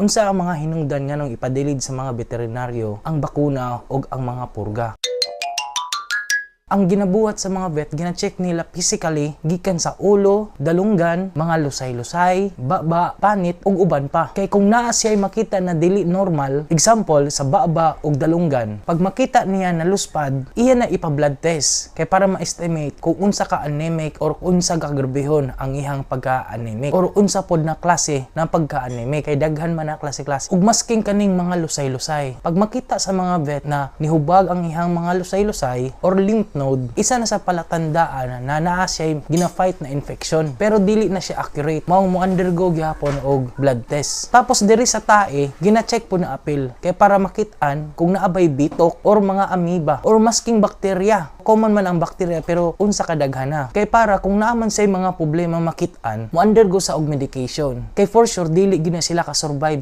unsa ang mga hinungdan nga nung ipadilid sa mga veterinaryo ang bakuna o ang mga purga. Ang ginabuhat sa mga vet, gina-check nila physically gikan sa ulo, dalunggan, mga lusay-lusay, baba, panit ug uban pa. Kay kung naa siya makita na dili normal, example sa baba ug dalunggan, pag makita niya na luspad, iya na ipa-blood test kay para ma-estimate kung unsa ka anemic or unsa ka grabehon ang ihang pagka-anemic or unsa pod na klase ng pagka-anemic. Kay daghan man na klase-klase. Ug masking kaning mga lusay-lusay. Pag makita sa mga vet na nihubag ang ihang mga lusay-lusay or lymph node, isa na sa palatandaan na naa siya gina-fight na infection pero dili na siya accurate, mao mo undergo gyapon og blood test. Tapos diri sa tae gina-check po na apil kay para makit-an kung naabay bitok or mga amoeba or masking bakterya. Common man ang bakterya pero unsa kadaghana. Kay para kung naaman say mga problema makit-an, mo undergo sa og medication. Kay for sure dili gina sila ka-survive sa